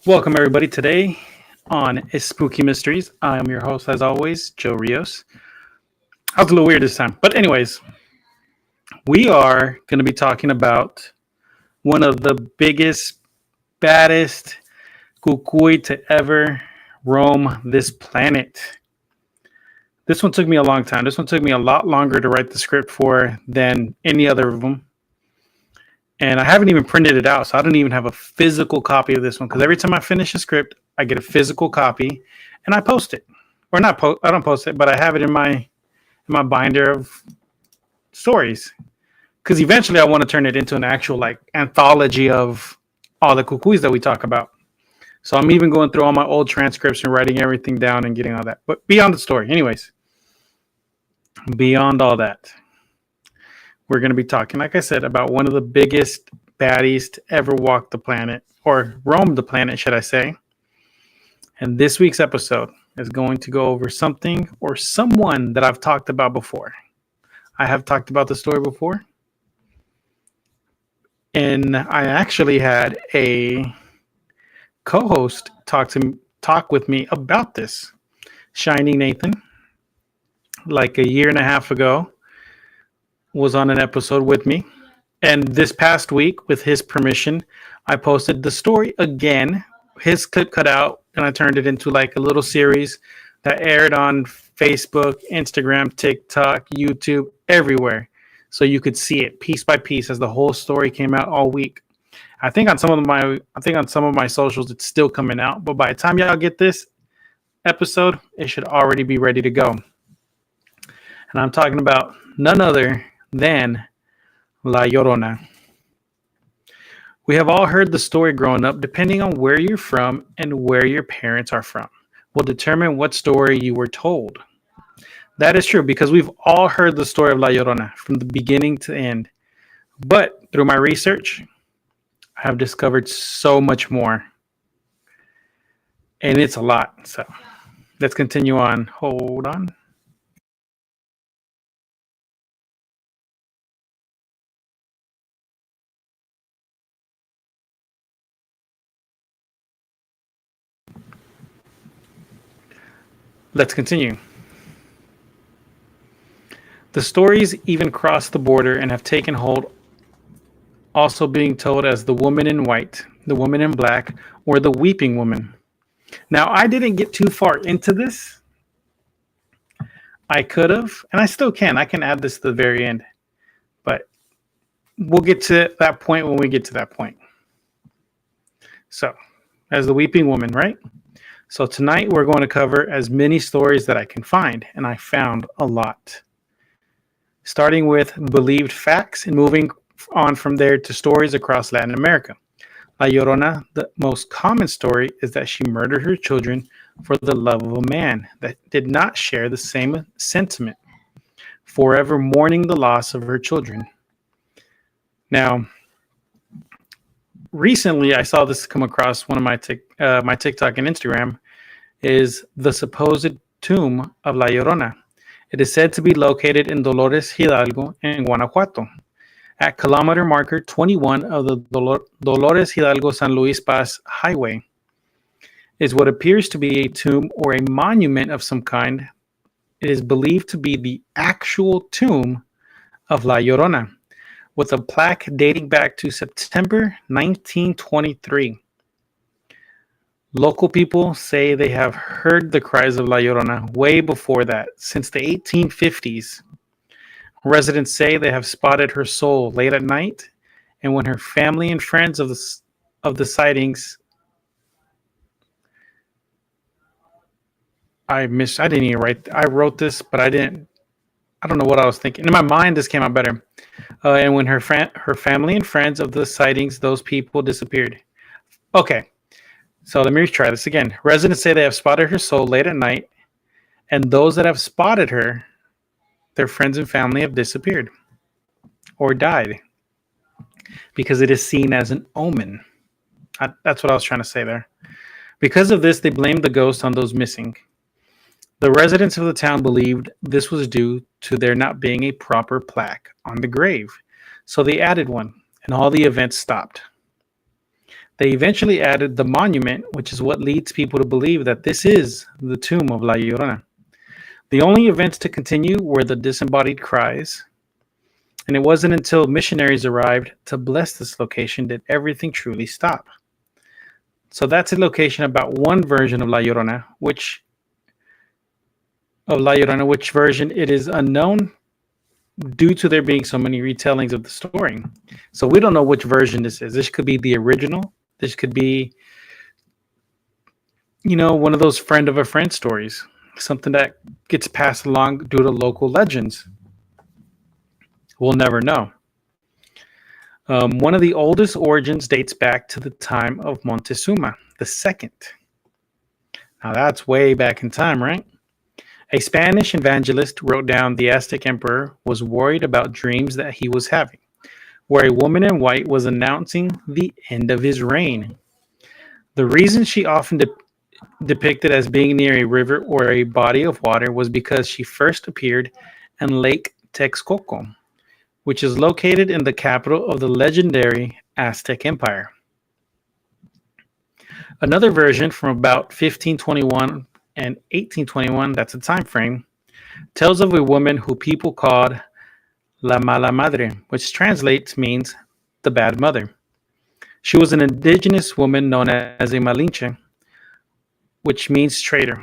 Welcome, everybody. Today on Spooky Mysteries, I am your host, as always, Joe Rios. I was a little weird this time. But, anyways, we are going to be talking about one of the biggest, baddest kukui to ever roam this planet. This one took me a long time. This one took me a lot longer to write the script for than any other of them. And I haven't even printed it out, so I don't even have a physical copy of this one. Because every time I finish a script, I get a physical copy, and I post it, or not post. I don't post it, but I have it in my binder of stories. Because eventually, I want to turn it into an actual like anthology of all the kukuis that we talk about. So I'm even going through all my old transcripts and writing everything down and getting all that. But beyond the story, anyways, beyond all that. We're going to be talking, like I said, about one of the biggest baddies to ever walk the planet, or roam the planet, should I say. And this week's episode is going to go over something or someone that I've talked about before. I have talked about the story before. And I actually had a co-host talk with me about this, Shining Nathan, like a year and a half ago. Was on an episode with me, and this past week, with his permission, I posted the story again, his clip cut out, and I turned it into like a little series that aired on Facebook, Instagram, TikTok, YouTube, everywhere, so you could see it piece by piece as the whole story came out all week. I think on some of my socials it's still coming out, but by the time y'all get this episode, it should already be ready to go. And I'm talking about none other than La Llorona. We have all heard the story growing up. Depending on where you're from and where your parents are from will determine what story you were told. That is true because we've all heard the story of La Llorona from the beginning to the end. But through my research, I have discovered so much more. And it's a lot. So let's continue on. Hold on. Let's continue. The stories even cross the border and have taken hold, also being told as the woman in white, the woman in black, or the weeping woman. Now, I didn't get too far into this. I could have, and I still can. I can add this to the very end. But we'll get to that point when we get to that point. So, as the weeping woman, right? So tonight we're going to cover as many stories that I can find, and I found a lot. Starting with believed facts and moving on from there to stories across Latin America. La Llorona, the most common story is that she murdered her children for the love of a man that did not share the same sentiment, forever mourning the loss of her children. Now, recently I saw this come across one of my TikTok and Instagram, is the supposed tomb of La Llorona. It is said to be located in Dolores Hidalgo in Guanajuato, at kilometer marker 21 of the Dolores Hidalgo San Luis Paz Highway. Is what appears to be a tomb or a monument of some kind. It is believed to be the actual tomb of La Llorona, with a plaque dating back to September 1923. Local people say they have heard the cries of La Llorona way before that, since the 1850s. Residents say they have spotted her soul late at night, and when her family and friends of the sightings. I didn't even write. I wrote this, but I didn't. I don't know what I was thinking. In my mind, this came out better. And when her family and friends of the sightings, those people disappeared. Okay, so let me try this again. Residents say they have spotted her soul late at night, and those that have spotted her, their friends and family have disappeared or died because it is seen as an omen. That's what I was trying to say there. Because of this, they blamed the ghost on those missing. The residents of the town believed this was due to there not being a proper plaque on the grave, so they added one, and all the events stopped. They eventually added the monument, which is what leads people to believe that this is the tomb of La Llorona. The only events to continue were the disembodied cries, and it wasn't until missionaries arrived to bless this location did everything truly stop. So that's a location about one version of La Llorona, which version it is unknown due to there being so many retellings of the story. So we don't know which version this is. This could be the original. This could be, one of those friend of a friend stories, something that gets passed along due to local legends. We'll never know. One of the oldest origins dates back to the time of Montezuma the second. Now that's way back in time, right? A Spanish evangelist wrote down the Aztec emperor was worried about dreams that he was having, where a woman in white was announcing the end of his reign. The reason she often depicted as being near a river or a body of water was because she first appeared in Lake Texcoco, which is located in the capital of the legendary Aztec Empire. Another version from about 1521 and 1821, that's a time frame, tells of a woman who people called La Mala Madre, which translates means the bad mother. She was an indigenous woman known as a Malinche, which means traitor.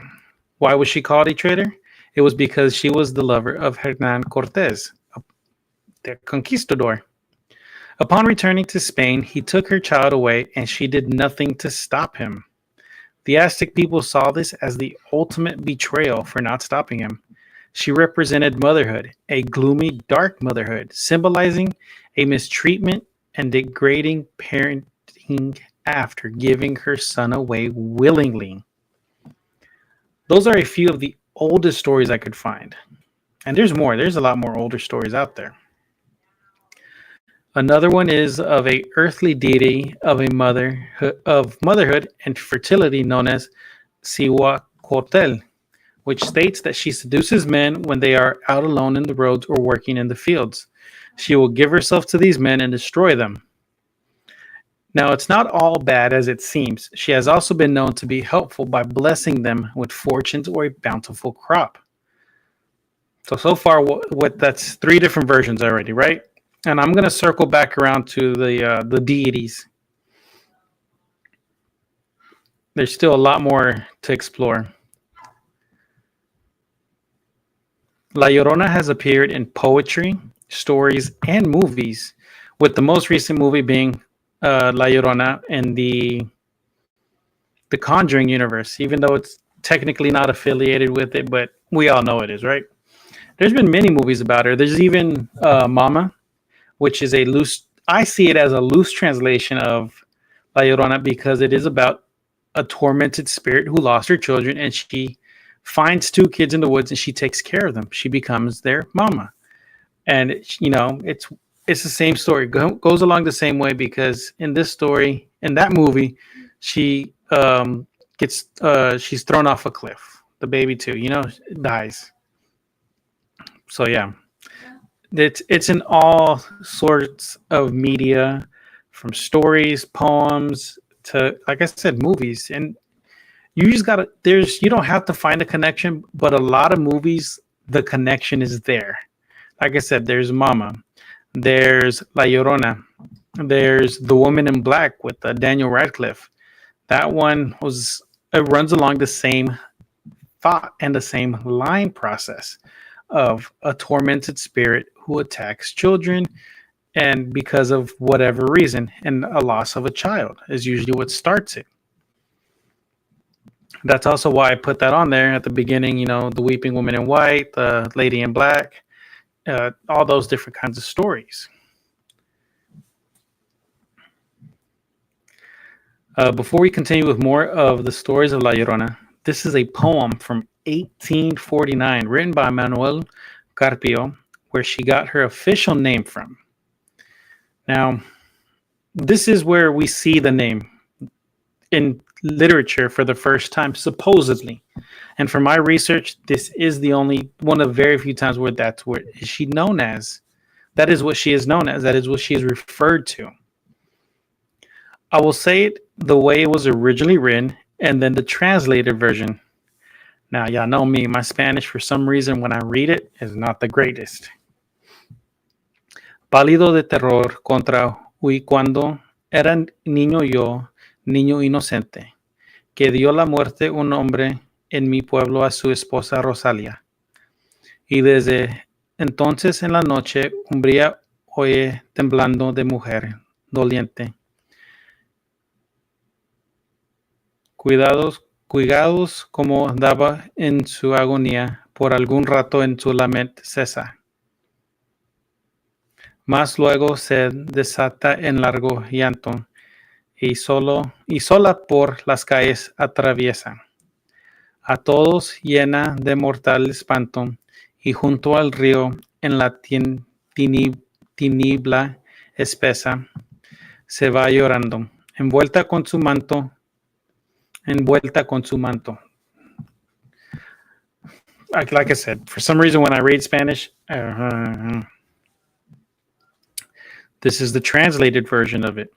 Why was she called a traitor? It was because she was the lover of Hernan Cortez, the conquistador. Upon returning to Spain, he took her child away and she did nothing to stop him. The Aztec people saw this as the ultimate betrayal for not stopping him. She represented motherhood, a gloomy, dark motherhood, symbolizing a mistreatment and degrading parenting after giving her son away willingly. Those are a few of the oldest stories I could find. And there's more. There's a lot more older stories out there. Another one is of a earthly deity of motherhood and fertility known as Cihuacoatl, which states that she seduces men when they are out alone in the roads or working in the fields. She will give herself to these men and destroy them. Now, it's not all bad as it seems. She has also been known to be helpful by blessing them with fortunes or a bountiful crop. So far, that's 3 different versions already, right? And I'm going to circle back around to the deities. There's still a lot more to explore. La Llorona has appeared in poetry, stories, and movies, with the most recent movie being La Llorona in the Conjuring universe, even though it's technically not affiliated with it, but we all know it is, right? There's been many movies about her. There's even Mama, which is I see it as a loose translation of La Llorona because it is about a tormented spirit who lost her children and she finds 2 kids in the woods and she takes care of them. She becomes their mama. And, it's the same story. Goes along the same way because in this story, in that movie, she she's thrown off a cliff. The baby too, dies. So yeah. It's in all sorts of media, from stories, poems to, like I said, movies. And you just you don't have to find a connection, but a lot of movies, the connection is there. Like I said, there's Mama, there's La Llorona, there's The Woman in Black with Daniel Radcliffe. That one it runs along the same thought and the same line process of a tormented spirit who attacks children, and because of whatever reason, and a loss of a child is usually what starts it. That's also why I put that on there at the beginning, the Weeping Woman in White, the Lady in Black, all those different kinds of stories. Before we continue with more of the stories of La Llorona, this is a poem from 1849 written by Manuel Carpio, where she got her official name from. Now, this is where we see the name in literature for the first time, supposedly. And from my research, this is the only one of very few times where that's what is she known as. That is what she is known as. That is what she is referred to. I will say it the way it was originally written, and then the translated version. Now, y'all know me, my Spanish, for some reason, when I read it, is not the greatest. Pálido de terror contra huí cuando era niño yo, niño inocente, que dio la muerte un hombre en mi pueblo a su esposa Rosalia. Y desde entonces en la noche umbría oye temblando de mujer doliente. Cuidados como daba en su agonía, por algún rato en su lamento cesa. Mas luego se desata en largo llanto y sola por las calles atraviesa. A todos llena de mortal espanto y junto al río en la tinibla espesa se va llorando, envuelta con su manto. Like I said, for some reason when I read Spanish, this is the translated version of it.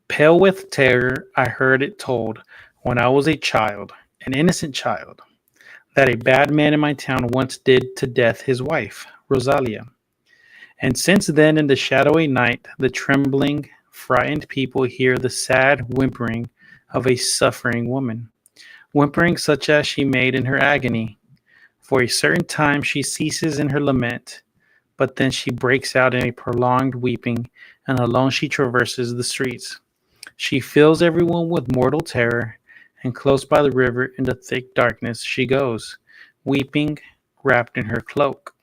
Pale with terror, I heard it told when I was a child, an innocent child, that a bad man in my town once did to death his wife, Rosalia. And since then, in the shadowy night, the trembling, frightened people hear the sad whimpering of a suffering woman, whimpering such as she made in her agony. For a certain time she ceases in her lament, but then she breaks out in a prolonged weeping, and alone she traverses the streets. She fills everyone with mortal terror, and close by the river in the thick darkness she goes, weeping, wrapped in her cloak.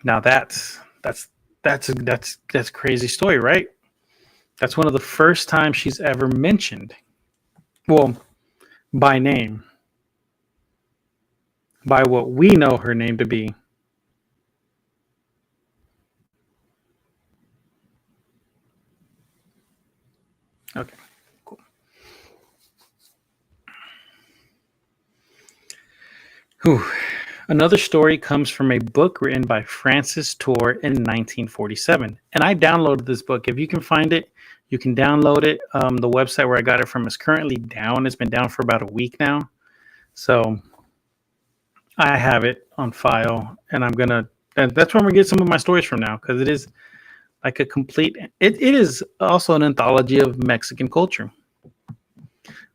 Now that's a crazy story, right? That's one of the first times she's ever mentioned. Well, by name. By what we know her name to be. Okay, cool. Whew. Another story comes from a book written by Francis Torr in 1947. And I downloaded this book. If you can find it, you can download it. The website where I got it from is currently down. It's been down for about a week now. So I have it on file, and that's where I'm going to get some of my stories from now, because it is like a complete, it is also an anthology of Mexican culture,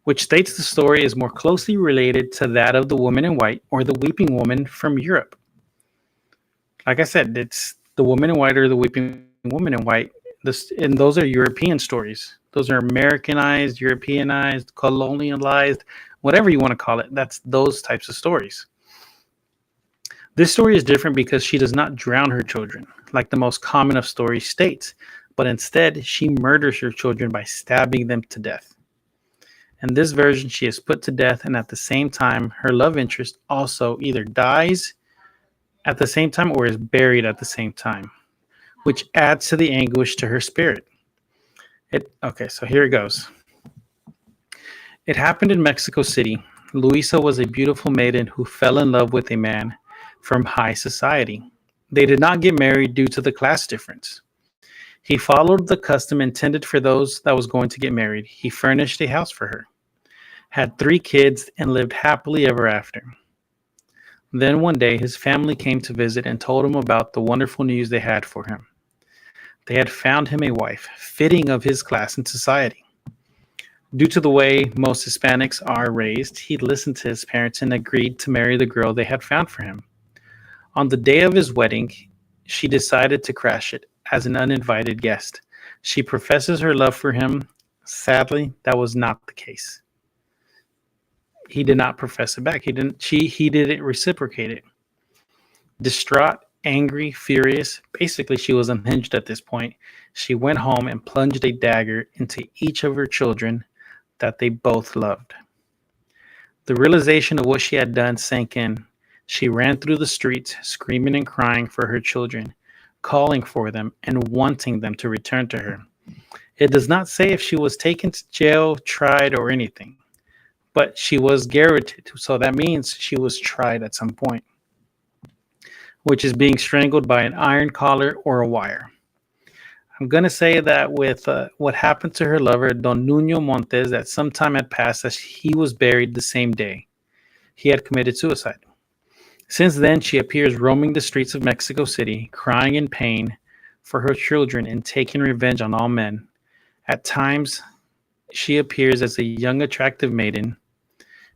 which states the story is more closely related to that of the woman in white or the weeping woman from Europe. Like I said, it's the woman in white or the weeping woman in white. And those are European stories. Those are Americanized, Europeanized, colonialized, whatever you want to call it. That's those types of stories. This story is different because she does not drown her children, like the most common of stories states, but instead she murders her children by stabbing them to death. In this version, she is put to death, and at the same time, her love interest also either dies at the same time or is buried at the same time, which adds to the anguish to her spirit. Okay, so here it goes. It happened in Mexico City. Luisa was a beautiful maiden who fell in love with a man from high society. They did not get married due to the class difference. He followed the custom intended for those that was going to get married. He furnished a house for her, had 3 kids, and lived happily ever after. Then one day his family came to visit and told him about the wonderful news they had for him. They had found him a wife, fitting of his class in society. Due to the way most Hispanics are raised, he listened to his parents and agreed to marry the girl they had found for him. On the day of his wedding, she decided to crash it as an uninvited guest. She professes her love for him. Sadly, that was not the case. He did not profess it back. He didn't reciprocate it. Distraught, angry, furious, basically she was unhinged at this point. She went home and plunged a dagger into each of her children that they both loved. The realization of what she had done sank in. She ran through the streets, screaming and crying for her children, calling for them and wanting them to return to her. It does not say if she was taken to jail, tried, or anything, but she was garroted, so that means she was tried at some point, which is being strangled by an iron collar or a wire. I'm going to say that with what happened to her lover, Don Nuno Montes, that some time had passed as he was buried the same day. He had committed suicide. Since then, she appears roaming the streets of Mexico City, crying in pain for her children and taking revenge on all men. At times, she appears as a young, attractive maiden.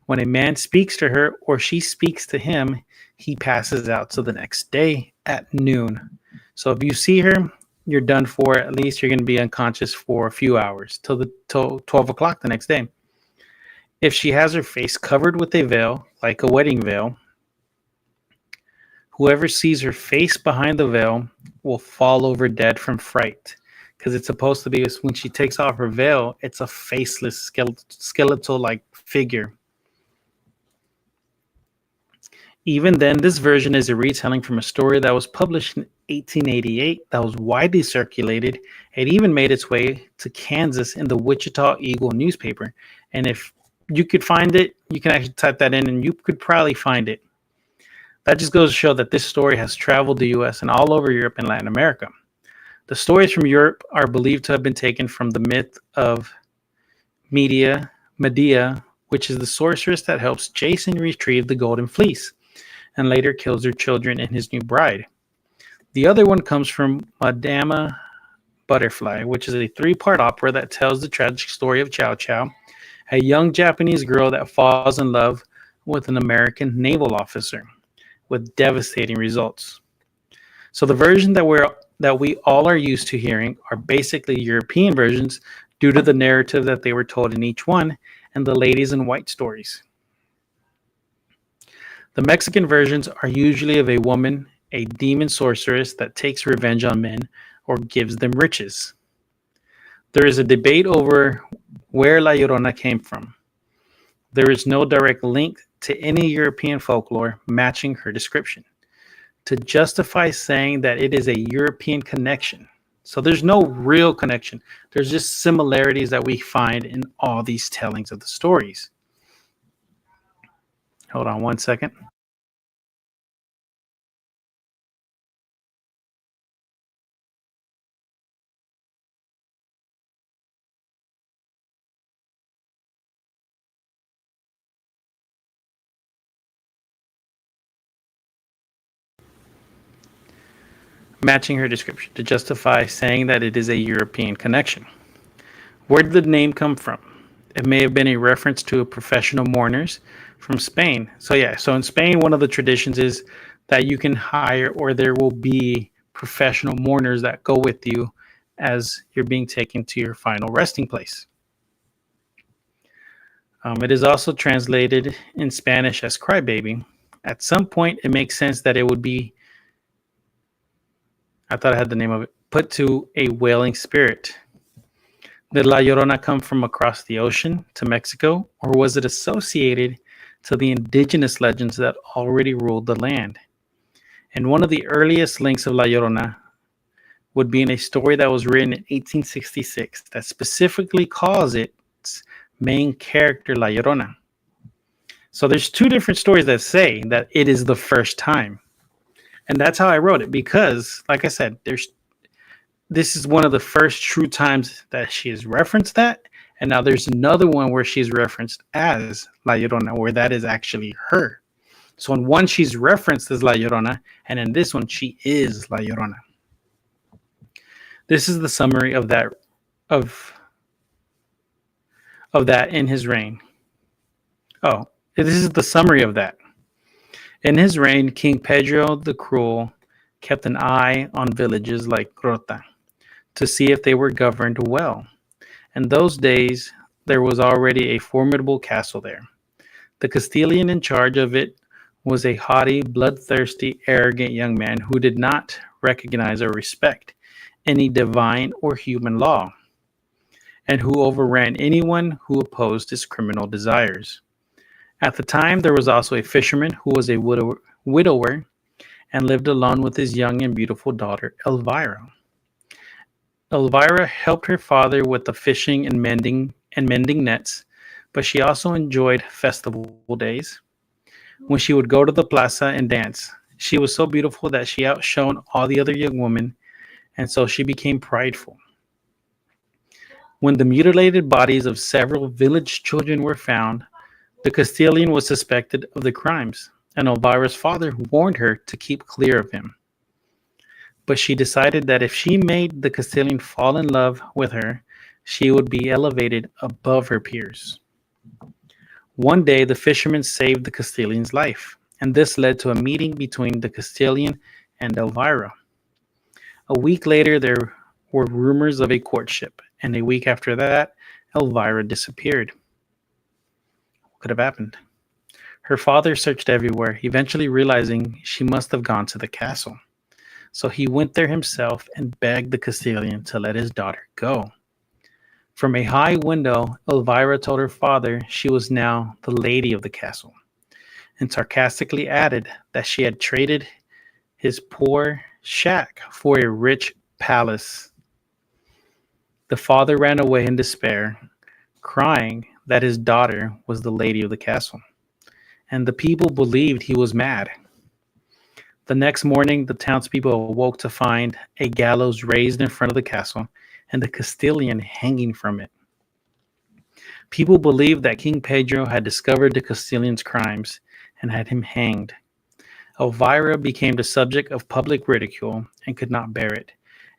When a man speaks to her or she speaks to him, he passes out till the next day at noon. So if you see her, you're done for. At least you're going to be unconscious for a few hours till 12 o'clock the next day. If she has her face covered with a veil, like a wedding veil, whoever sees her face behind the veil will fall over dead from fright. Because it's supposed to be when she takes off her veil, it's a faceless skeletal like figure. Even then, this version is a retelling from a story that was published in 1888 that was widely circulated. It even made its way to Kansas in the Wichita Eagle newspaper. And if you could find it, you can actually type that in and you could probably find it. That just goes to show that this story has traveled the US and all over Europe and Latin America. The stories from Europe are believed to have been taken from the myth of Medea, which is the sorceress that helps Jason retrieve the Golden Fleece and later kills her children and his new bride. The other one comes from Madama Butterfly, which is a three-part opera that tells the tragic story of Chow Chow, a young Japanese girl that falls in love with an American naval officer, with devastating results. So the version that we all are used to hearing are basically European versions due to the narrative that they were told in each one and the ladies in white stories. The Mexican versions are usually of a woman, a demon sorceress that takes revenge on men or gives them riches. There is a debate over where La Llorona came from. There is no direct link to any European folklore matching her description to justify saying that it is a European connection. So there's no real connection. There's just similarities that we find in all these tellings of the stories. Hold on one second. Matching her description to justify saying that it is a European connection. Where did the name come from? It may have been a reference to professional mourners from Spain. So in Spain, one of the traditions is that you can hire or there will be professional mourners that go with you as you're being taken to your final resting place. It is also translated in Spanish as crybaby. At some point, it makes sense that it would be, I thought I had the name of it, put to a wailing spirit. Did La Llorona come from across the ocean to Mexico, or was it associated to the indigenous legends that already ruled the land? And one of the earliest links of La Llorona would be in a story that was written in 1866 that specifically calls its main character La Llorona. So there's two different stories that say that it is the first time. And that's how I wrote it because, like I said, this is one of the first true times that she has referenced that. And now there's another one where she's referenced as La Llorona, where that is actually her. So in one, she's referenced as La Llorona, and in this one, she is La Llorona. This is the summary of that in his reign. Oh, this is the summary of that. In his reign, King Pedro the Cruel kept an eye on villages like Crota to see if they were governed well. In those days, there was already a formidable castle there. The Castilian in charge of it was a haughty, bloodthirsty, arrogant young man who did not recognize or respect any divine or human law, and who overran anyone who opposed his criminal desires. At the time, there was also a fisherman who was a widower and lived alone with his young and beautiful daughter, Elvira. Elvira helped her father with the fishing and mending nets, but she also enjoyed festival days when she would go to the plaza and dance. She was so beautiful that she outshone all the other young women, and so she became prideful. When the mutilated bodies of several village children were found, the Castilian was suspected of the crimes, and Elvira's father warned her to keep clear of him. But she decided that if she made the Castilian fall in love with her, she would be elevated above her peers. One day, the fisherman saved the Castilian's life, and this led to a meeting between the Castilian and Elvira. A week later, there were rumors of a courtship, and a week after that, Elvira disappeared. What could have happened? Her father searched everywhere, eventually realizing she must have gone to the castle. So he went there himself and begged the Castilian to let his daughter go. From a high window, Elvira told her father she was now the lady of the castle, and sarcastically added that she had traded his poor shack for a rich palace. The father ran away in despair, crying that his daughter was the lady of the castle, and the people believed he was mad. The next morning, the townspeople awoke to find a gallows raised in front of the castle and the Castilian hanging from it. People believed that King Pedro had discovered the Castilian's crimes and had him hanged. Elvira became the subject of public ridicule and could not bear it.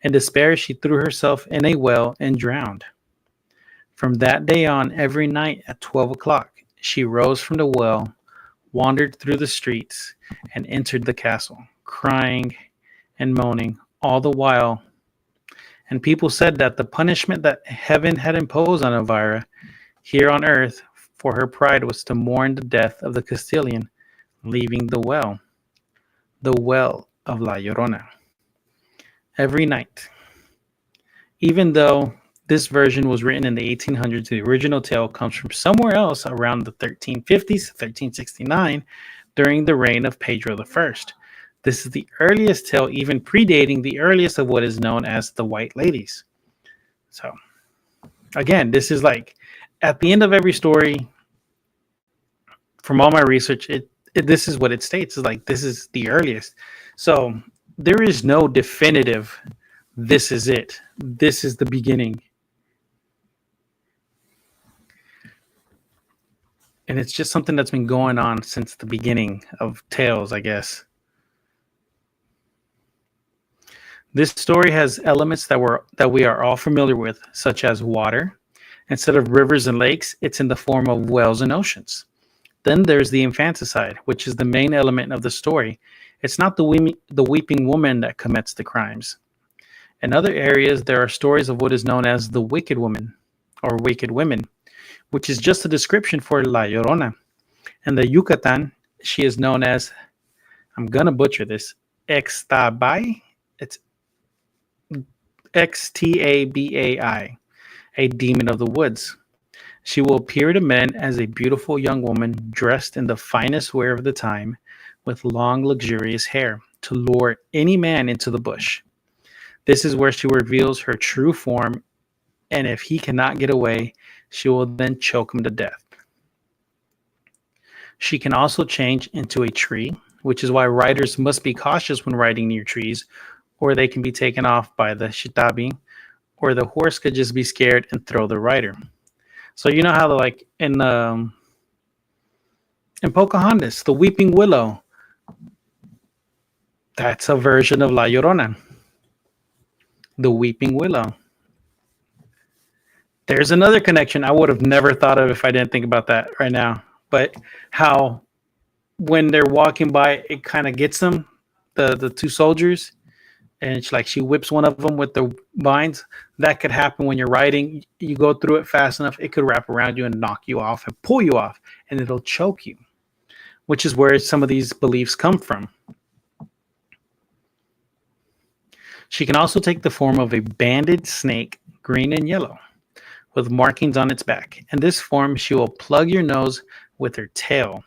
In despair, she threw herself in a well and drowned. From that day on, every night at 12 o'clock, she rose from the well, wandered through the streets, and entered the castle, crying and moaning all the while. And people said that the punishment that heaven had imposed on Elvira here on earth for her pride was to mourn the death of the Castilian, leaving the well of La Llorona, every night. Even though this version was written in the 1800s, the original tale comes from somewhere else around the 1350s, 1369, during the reign of Pedro I. This is the earliest tale, even predating the earliest of what is known as the White Ladies. So, again, this is like at the end of every story. From all my research, this is what it states. It's like this is the earliest. So there is no definitive. This is it. This is the beginning. And it's just something that's been going on since the beginning of tales, I guess. This story has elements that we are all familiar with, such as water. Instead of rivers and lakes, it's in the form of wells and oceans. Then there's the infanticide, which is the main element of the story. It's not the weeping woman that commits the crimes. In other areas, there are stories of what is known as the wicked woman or wicked women, which is just a description for La Llorona. In the Yucatan, she is known as, I'm going to butcher this, Xtabai. It's Xtabai, a demon of the woods. She will appear to men as a beautiful young woman dressed in the finest wear of the time with long, luxurious hair to lure any man into the bush. This is where she reveals her true form, and if he cannot get away, she will then choke him to death. She can also change into a tree, which is why riders must be cautious when riding near trees, or they can be taken off by the shitabi, or the horse could just be scared and throw the rider. So you know how like in Pocahontas, the Weeping Willow, that's a version of La Llorona, the Weeping Willow. There's another connection I would have never thought of if I didn't think about that right now. But how when they're walking by, it kind of gets them, the two soldiers, and it's like she whips one of them with the vines. That could happen when you're riding. You go through it fast enough, it could wrap around you and knock you off and pull you off, and it'll choke you, which is where some of these beliefs come from. She can also take the form of a banded snake, green and yellow, with markings on its back. In this form, she will plug your nose with her tail.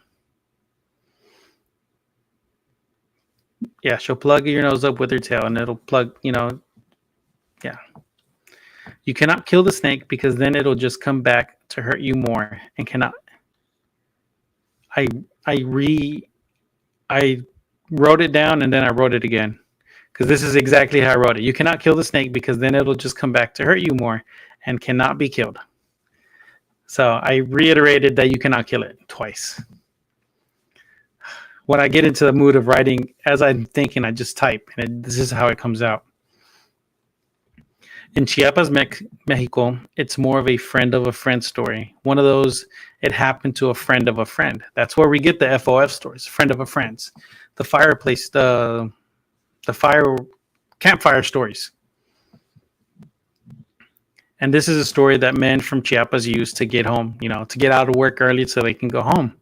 Yeah, she'll plug your nose up with her tail, and it'll plug, yeah. You cannot kill the snake because then it'll just come back to hurt you more and cannot. I wrote it down and then I wrote it again. because this is exactly how I wrote it. You cannot kill the snake because then it'll just come back to hurt you more and cannot be killed. So I reiterated that you cannot kill it twice. When I get into the mood of writing, as I'm thinking, I just type, and this is how it comes out. In Chiapas, Mexico, it's more of a friend of a friend story. One of those, it happened to a friend of a friend. That's where we get the FOF stories, friend of a friend's. The fireplace, the fire campfire stories. And this is a story that men from Chiapas use to get home, to get out of work early so they can go home.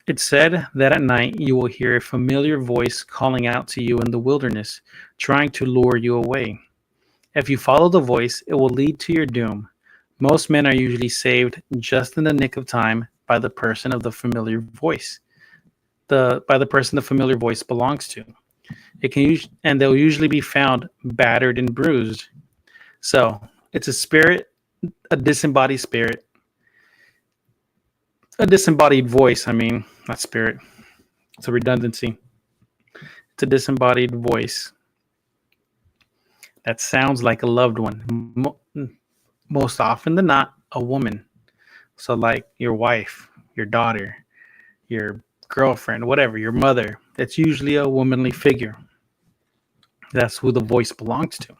It's said that at night you will hear a familiar voice calling out to you in the wilderness, trying to lure you away. If you follow the voice, it will lead to your doom. Most men are usually saved just in the nick of time by the person of the familiar voice. By the person the familiar voice belongs to. And they'll usually be found battered and bruised. So it's a spirit, a disembodied spirit, a disembodied voice. I mean, not spirit. It's a redundancy. It's a disembodied voice that sounds like a loved one. Most often than not, a woman. So like your wife, your daughter, your girlfriend, whatever, your mother. It's usually a womanly figure. That's who the voice belongs to.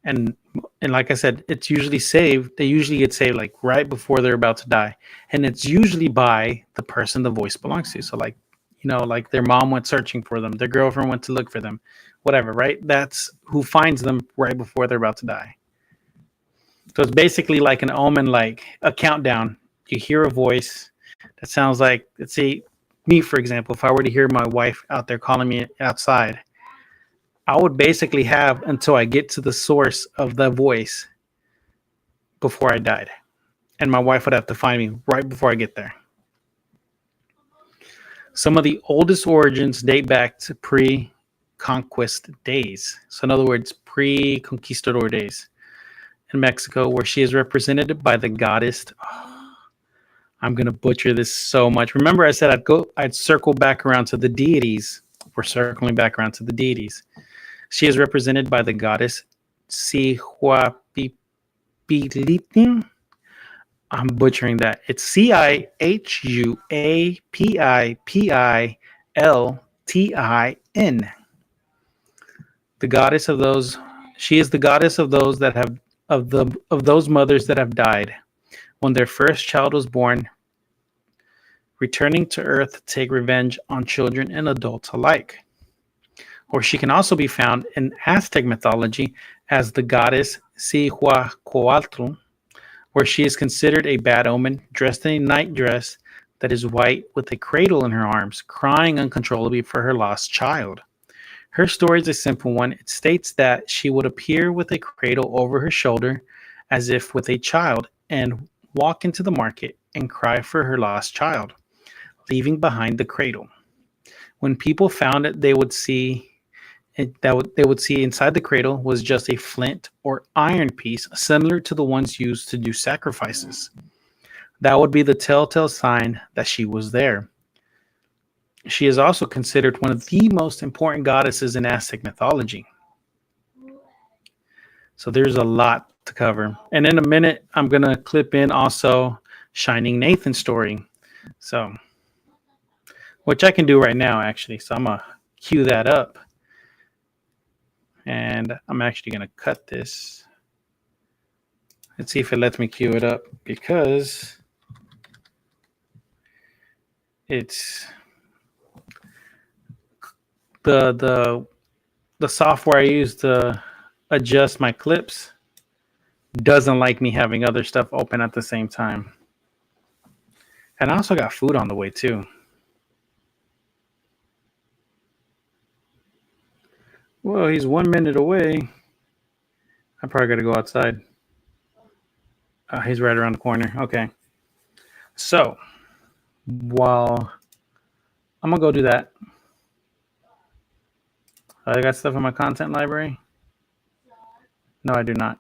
And like I said, it's usually saved. They usually get saved like right before they're about to die. And it's usually by the person the voice belongs to. So like, like their mom went searching for them, their girlfriend went to look for them, whatever, right? That's who finds them right before they're about to die. So it's basically like an omen, like a countdown. You hear a voice that sounds like, let's see, me, for example, if I were to hear my wife out there calling me outside, I would basically have until I get to the source of the voice before I died. And my wife would have to find me right before I get there. Some of the oldest origins date back to pre-conquest days. So in other words, pre-conquistador days in Mexico, where she is represented by the goddess. I'm going to butcher this so much. Remember I said I'd circle back around to the deities. We're circling back around to the deities. She is represented by the goddess Cihuapipilitin. I'm butchering that. It's Cihuapipiltin. The goddess of those. She is the goddess of those that have of those mothers that have died when their first child was born, returning to Earth to take revenge on children and adults alike. Or she can also be found in Aztec mythology as the goddess Cihuacoatl, where she is considered a bad omen, dressed in a night dress that is white with a cradle in her arms, crying uncontrollably for her lost child. Her story is a simple one. It states that she would appear with a cradle over her shoulder as if with a child and walk into the market and cry for her lost child, leaving behind the cradle. When people found it, they would see inside the cradle was just a flint or iron piece similar to the ones used to do sacrifices. That would be the telltale sign that she was there. She is also considered one of the most important goddesses in Aztec mythology. So there's a lot to cover. And in a minute, I'm going to clip in also Shining Nathan's story. So, which I can do right now, actually. So I'm going to cue that up. And I'm actually going to cut this. Let's see if it lets me cue it up, because it's the software I use to adjust my clips doesn't like me having other stuff open at the same time. And I also got food on the way too. Well, he's 1 minute away. I probably got to go outside. He's right around the corner. Okay. So, while I'm going to go do that. I got stuff in my content library. No, I do not.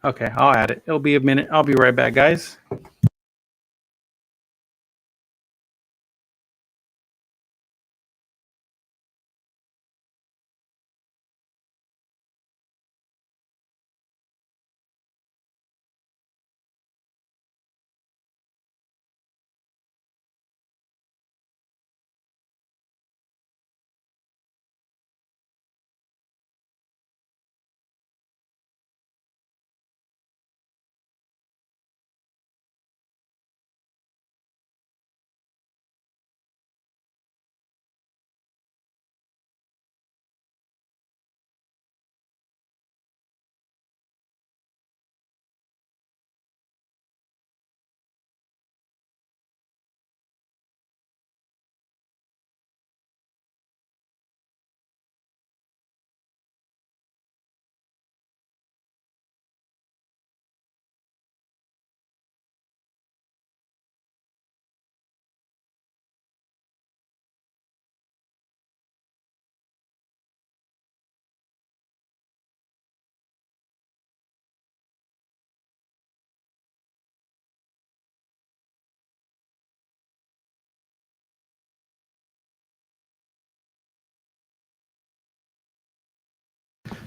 Okay, I'll add it. It'll be a minute. I'll be right back, guys.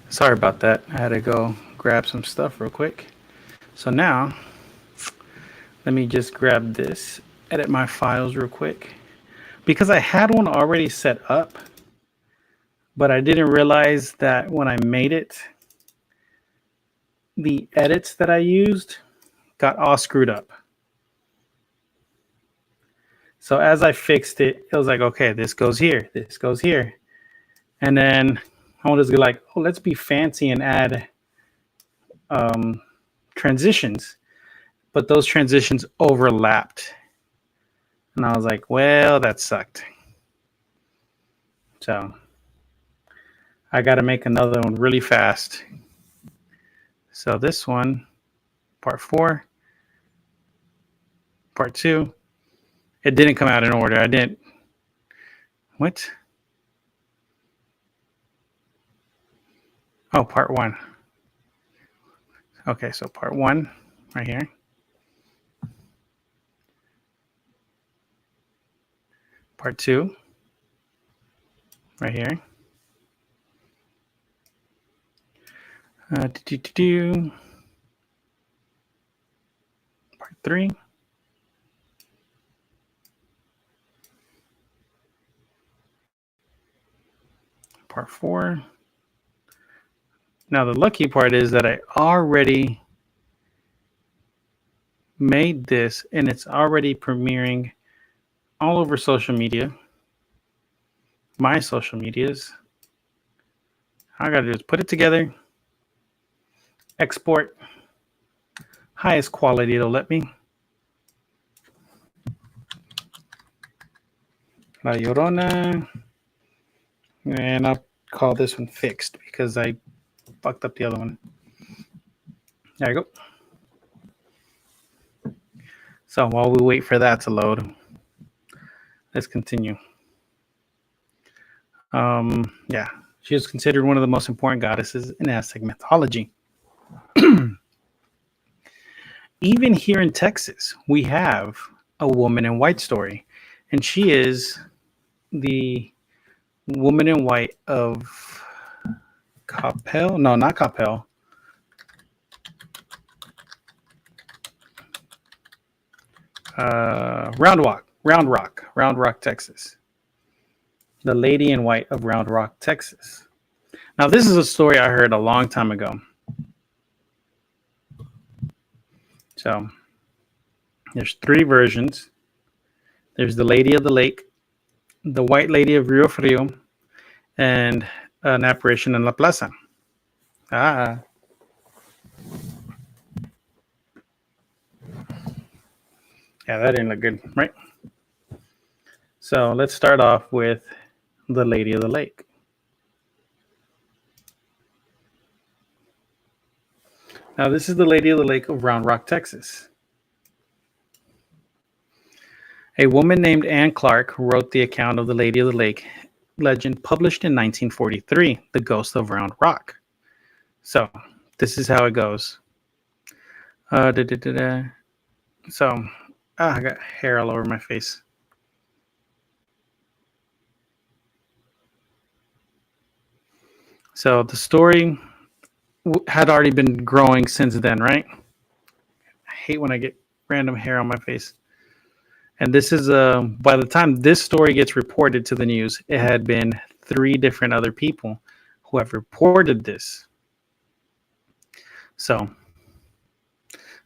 Sorry about that. I had to go grab some stuff real quick. So now, let me just grab this, edit my files real quick. Because I had one already set up, but I didn't realize that when I made it, the edits that I used got all screwed up. So as I fixed it, it was like, okay, this goes here, this goes here. And then I was like, oh, let's be fancy and add transitions. But those transitions overlapped. And I was like, well, that sucked. So I got to make another one really fast. So this one, part 4, part 2, it didn't come out in order. I didn't. What? Oh, part 1. Okay, so part 1 right here. Part 2 right here. Part 3. Part 4. Now the lucky part is that I already made this and it's already premiering all over social media. My social medias. All I gotta do is put it together, export, highest quality it'll let me. La Llorona. And I'll call this one fixed because I fucked up the other one. There you go. So while we wait for that to load, let's continue. Yeah, she is considered one of the most important goddesses in Aztec mythology. Even here in Texas, we have a woman in white story, and she is the woman in white of Coppell. No, not Coppell. Round Rock, Texas. The Lady in White of Round Rock, Texas. Now, this is a story I heard a long time ago. So, there's 3 versions. There's the Lady of the Lake, the White Lady of Rio Frio, and an apparition in La Plaza. Yeah, that didn't look good, right? So let's start off with the Lady of the Lake. Now, this is the Lady of the Lake of Round Rock, Texas. A woman named Anne Clark wrote the account of the Lady of the Lake legend published in 1943, The Ghost of Round Rock. So this is how it goes. So, I got hair all over my face. So the story had already been growing since then, right? I hate when I get random hair on my face. And this is by the time this story gets reported to the news, it had been 3 different other people who have reported this. So,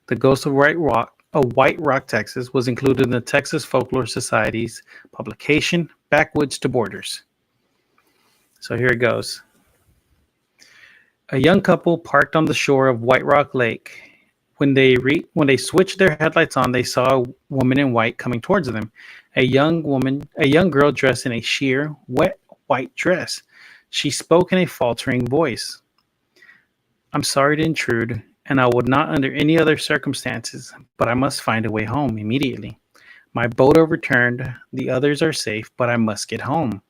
the Ghost of White Rock, Texas, was included in the Texas Folklore Society's publication, Backwoods to Borders. So here it goes. A young couple parked on the shore of White Rock Lake. When they switched their headlights on, they saw a woman in white coming towards them. A young girl dressed in a sheer, wet white dress. She spoke in a faltering voice. I'm sorry to intrude, and I would not under any other circumstances, but I must find a way home immediately. My boat overturned, the others are safe, but I must get home.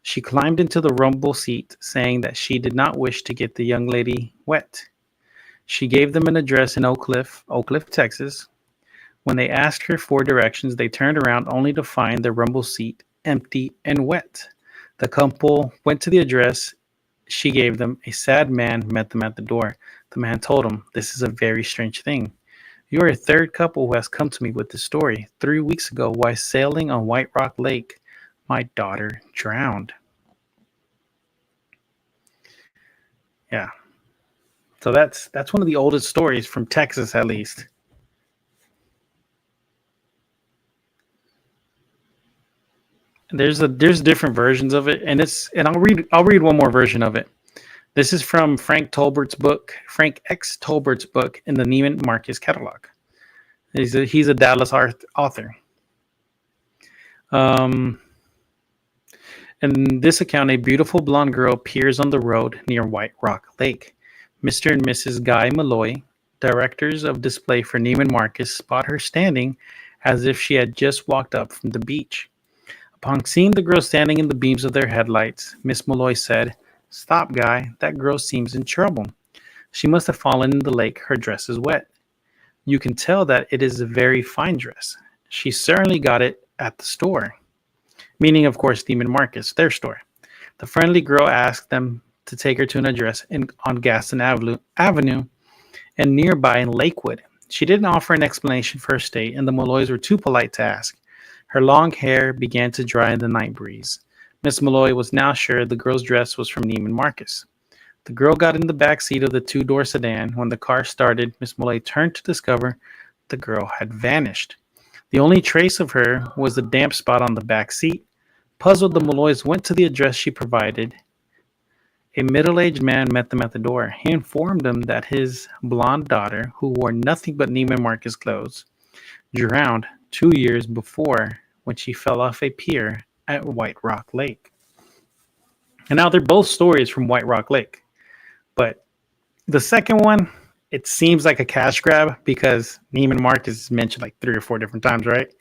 She climbed into the rumble seat, saying that she did not wish to get the young lady wet. She gave them an address in Oak Cliff, Texas. When they asked her for directions, they turned around only to find the rumble seat empty and wet. The couple went to the address she gave them, a sad man met them at the door. The man told him, "This is a very strange thing. You are a third couple who has come to me with this story. 3 weeks ago, while sailing on White Rock Lake, my daughter drowned." Yeah. So that's one of the oldest stories from Texas, at least. There's different versions of it, and I'll read one more version of it. This is from Frank X. Tolbert's book in the Neiman Marcus catalog. He's a Dallas author. Um, in this account, a beautiful blonde girl appears on the road near White Rock Lake. Mr. and Mrs. Guy Malloy, directors of display for Neiman Marcus, spot her standing as if she had just walked up from the beach. Upon seeing the girl standing in the beams of their headlights, Miss Malloy said, "Stop, Guy. That girl seems in trouble. She must have fallen in the lake. Her dress is wet. You can tell that it is a very fine dress. She certainly got it at the store." Meaning, of course, Neiman Marcus, their store. The friendly girl asked them to take her to an address on Gaston Avenue and nearby in Lakewood. She didn't offer an explanation for her state, and the Malloys were too polite to ask. Her long hair began to dry in the night breeze. Miss Malloy was now sure the girl's dress was from Neiman Marcus. The girl got in the back seat of the two-door sedan. When the car started, Miss Malloy turned to discover the girl had vanished. The only trace of her was the damp spot on the back seat. Puzzled, the Malloys went to the address she provided. A middle-aged man met them at the door. He informed them that his blonde daughter, who wore nothing but Neiman Marcus clothes, drowned 2 years before when she fell off a pier at White Rock Lake. And now they're both stories from White Rock Lake. But the second one, it seems like a cash grab because Neiman Marcus is mentioned like 3 or 4 different times, right?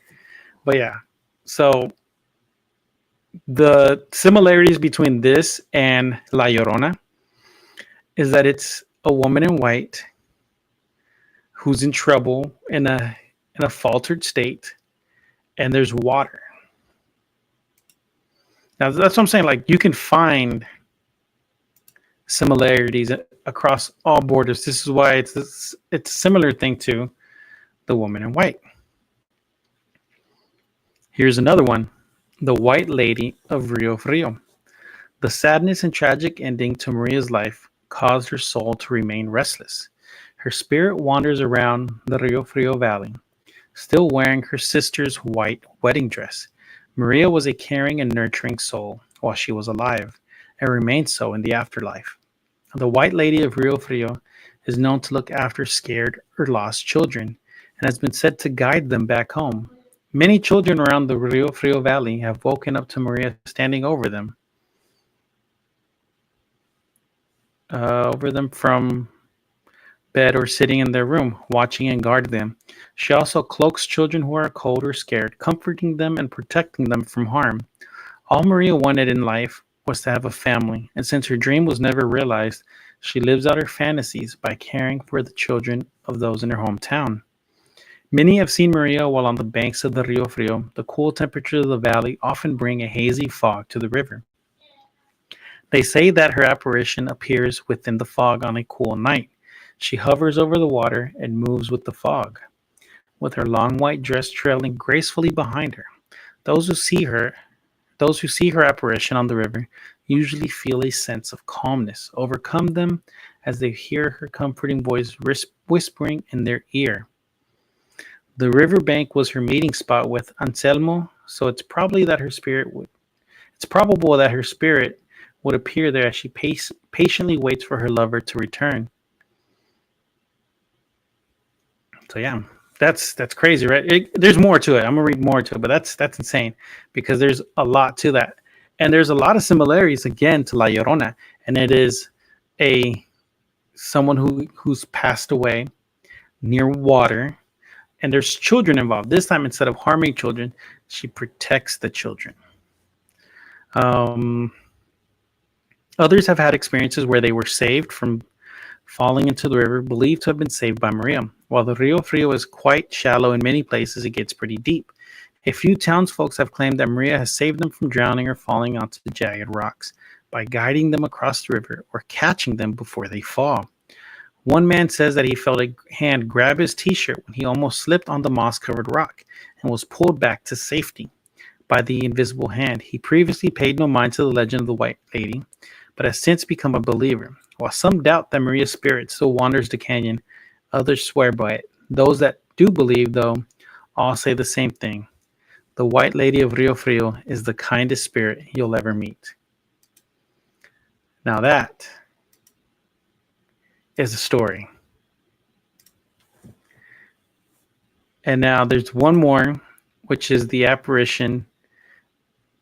But yeah, so the similarities between this and La Llorona is that it's a woman in white who's in trouble in a faltered state, and there's water. Now that's what I'm saying. Like you can find similarities across all borders. This is why it's a similar thing to the woman in white. Here's another one. The White Lady of Rio Frio. The sadness and tragic ending to Maria's life caused her soul to remain restless. Her spirit wanders around the Rio Frio Valley, still wearing her sister's white wedding dress. Maria was a caring and nurturing soul while she was alive, and remained so in the afterlife. The White Lady of Rio Frio is known to look after scared or lost children, and has been said to guide them back home. Many children around the Rio Frio Valley have woken up to Maria standing over them from bed or sitting in their room, watching and guarding them. She also cloaks children who are cold or scared, comforting them and protecting them from harm. All Maria wanted in life was to have a family, and since her dream was never realized, she lives out her fantasies by caring for the children of those in her hometown. Many have seen Maria while on the banks of the Rio Frio. The cool temperatures of the valley often bring a hazy fog to the river. They say that her apparition appears within the fog on a cool night. She hovers over the water and moves with the fog, with her long white dress trailing gracefully behind her. Those who see her, those who see her apparition on the river usually feel a sense of calmness overcome them as they hear her comforting voice whispering in their ear. The riverbank was her meeting spot with Anselmo, so it's probable that her spirit would appear there as she patiently waits for her lover to return. So yeah, that's crazy, right? There's more to it. I'm gonna read more to it, but that's insane because there's a lot to that, and there's a lot of similarities again to La Llorona, and it is a someone who's passed away near water, and there's children involved. This time, instead of harming children, she protects the children. Um, Others have had experiences where they were saved from falling into the river, believed to have been saved by Maria. While the Rio Frio is quite shallow in many places, it gets pretty deep. A few townsfolk have claimed that Maria has saved them from drowning or falling onto the jagged rocks. by guiding them across the river or catching them before they fall. One man says that he felt a hand grab his t-shirt when he almost slipped on the moss-covered rock and was pulled back to safety by the invisible hand. He previously paid no mind to the legend of the White Lady, but has since become a believer. While some doubt that Maria's spirit still wanders the canyon, others swear by it. Those that do believe, though, all say the same thing. The White Lady of Rio Frio is the kindest spirit you'll ever meet. Now that is a story. And now there's one more, which is the apparition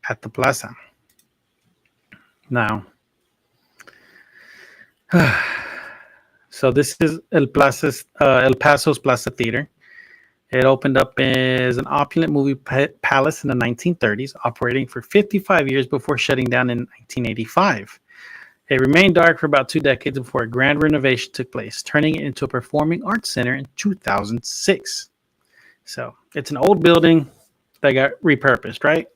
at the plaza. Now, so this is El Paso's Plaza Theater. It opened up as an opulent movie palace in the 1930s, operating for 55 years before shutting down in 1985. It remained dark for about 2 decades before a grand renovation took place, turning it into a performing arts center in 2006. So it's an old building that got repurposed, right?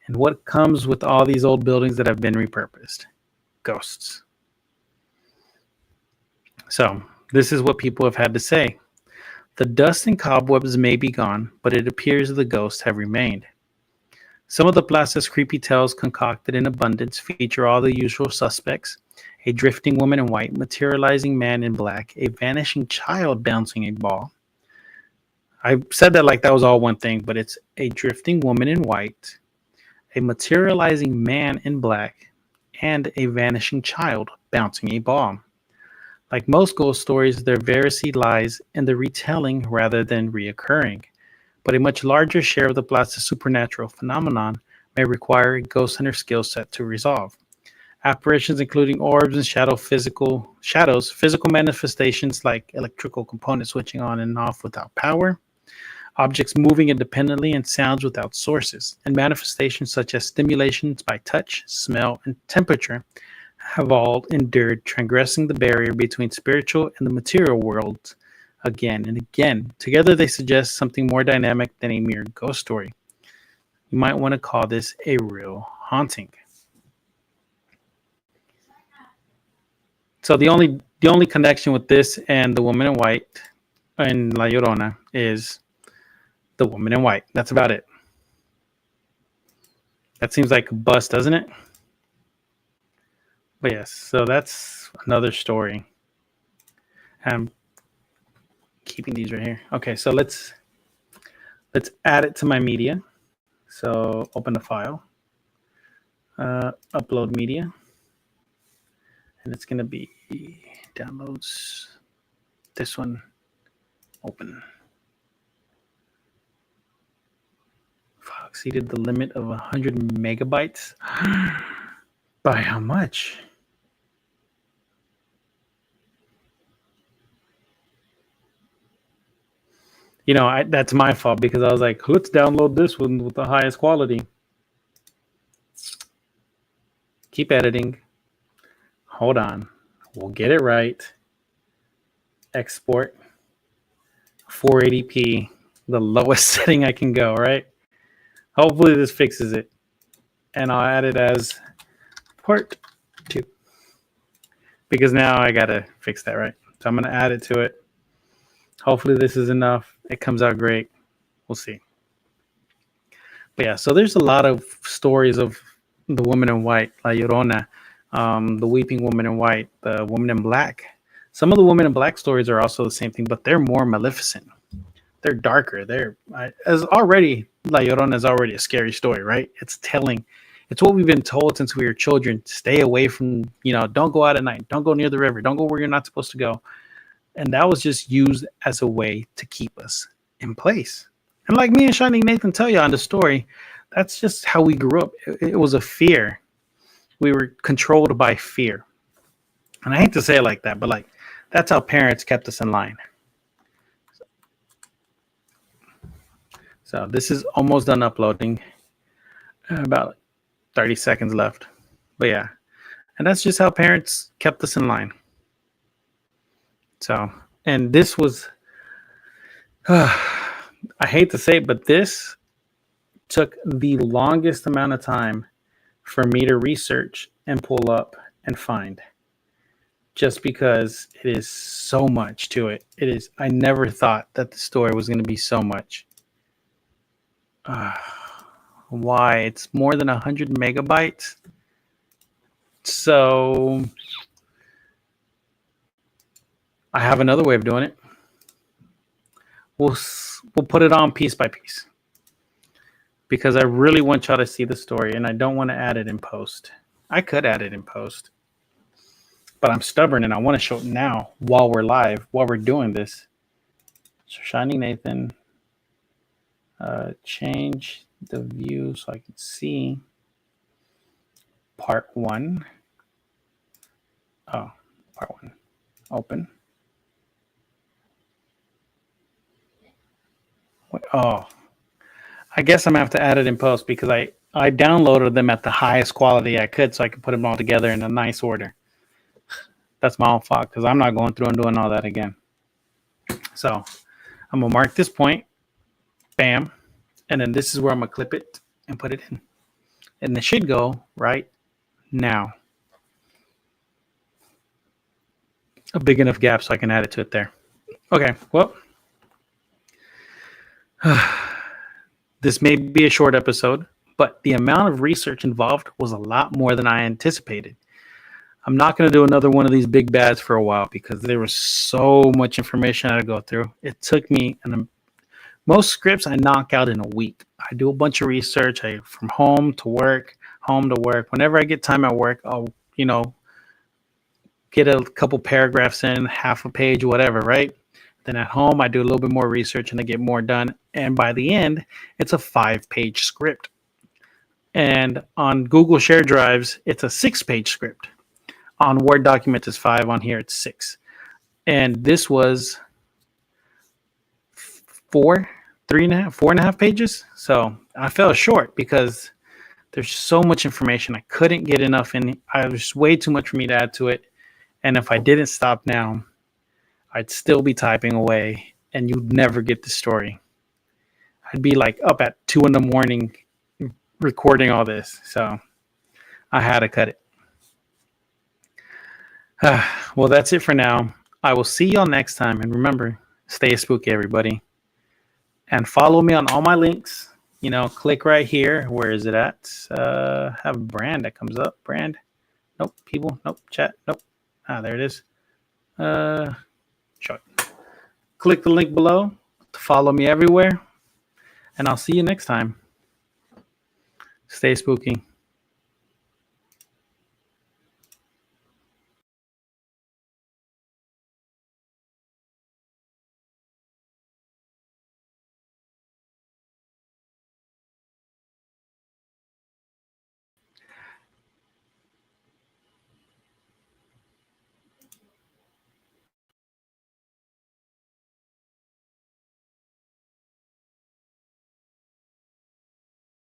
And what comes with all these old buildings that have been repurposed? Ghosts. So this is what people have had to say. The dust and cobwebs may be gone, but it appears the ghosts have remained. Some of the plaza's creepy tales concocted in abundance feature all the usual suspects: a drifting woman in white, materializing man in black, a vanishing child bouncing a ball. I said that like that was all one thing, but it's a drifting woman in white, a materializing man in black, and a vanishing child bouncing a ball. Like most ghost stories, their veracy lies in the retelling rather than reoccurring. But a much larger share of the plaza's supernatural phenomenon may require a ghost hunter skill set to resolve. Apparitions including orbs and shadows, physical manifestations like electrical components switching on and off without power, objects moving independently, and sounds without sources, and manifestations such as stimulations by touch, smell, and temperature have all endured, transgressing the barrier between spiritual and the material worlds again and again. Together, they suggest something more dynamic than a mere ghost story. You might want to call this a real haunting. So the only connection with this and the woman in white and La Llorona is the woman in white. That's about it. That seems like a bust, doesn't it? But yes, so that's another story. I'm keeping these right here. Okay, so let's add it to my media. So open the file, upload media, and it's gonna be downloads. This one, open. Exceeded the limit of 100 megabytes. By how much? You know, that's my fault because I was like, let's download this one with the highest quality. Keep editing. Hold on. We'll get it right. Export 480p, the lowest setting I can go, right? Hopefully this fixes it. And I'll add it as part 2. Because now I got to fix that, right? So I'm going to add it to it. Hopefully this is enough. It comes out great. We'll see. But yeah, so there's a lot of stories of the woman in white, La Llorona, the weeping woman in white, the woman in black. Some of the women in black stories are also the same thing, but they're more maleficent. They're darker. La Llorona is already a scary story, right? It's telling. It's what we've been told since we were children. Stay away from, don't go out at night. Don't go near the river. Don't go where you're not supposed to go. And that was just used as a way to keep us in place. And like me and Shining Nathan tell you on the story, that's just how we grew up. It was a fear. We were controlled by fear. And I hate to say it like that, but like that's how parents kept us in line. So this is almost done uploading. About 30 seconds left. But yeah. And that's just how parents kept us in line. So, and this was, I hate to say it, but this took the longest amount of time for me to research and pull up and find, just because it is so much to it. It is. I never thought that the story was going to be so much. Why? It's more than 100 megabytes. So I have another way of doing it. We'll put it on piece by piece, because I really want y'all to see the story, and I don't want to add it in post. I could add it in post, but I'm stubborn and I want to show it now while we're live, while we're doing this. So Shining Nathan, change the view so I can see part 1. Oh, part 1. Open. Oh, I guess I'm gonna have to add it in post, because I downloaded them at the highest quality I could so I could put them all together in a nice order. That's my own fault, because I'm not going through and doing all that again. So I'm gonna mark this point, bam, and then this is where I'm gonna clip it and put it in, and it should go right now. A big enough gap so I can add it to it there. Okay, well, this may be a short episode, but the amount of research involved was a lot more than I anticipated. I'm not going to do another one of these big bads for a while, because there was so much information I had to go through. It took me, and most scripts I knock out in a week. I do a bunch of research. From home to work. Whenever I get time at work, I'll, get a couple paragraphs in, half a page, whatever, right? Then at home, I do a little bit more research and I get more done. And by the end, it's a 5-page script. And on Google Share Drives, it's a 6-page script. On Word documents, it's 5. On here, it's 6. And this was 4.5 pages. So I fell short because there's so much information. I couldn't get enough in. It was way too much for me to add to it. And if I didn't stop now, I'd still be typing away and you'd never get the story. I'd be like up at 2 a.m. recording all this. So I had to cut it. Well, that's it for now. I will see y'all next time. And remember, stay spooky, everybody. And follow me on all my links. Click right here. Where is it at? Have a brand that comes up. Brand. Nope. People. Nope. Chat. Nope. There it is. Short. Click the link below to follow me everywhere. And I'll see you next time. Stay spooky.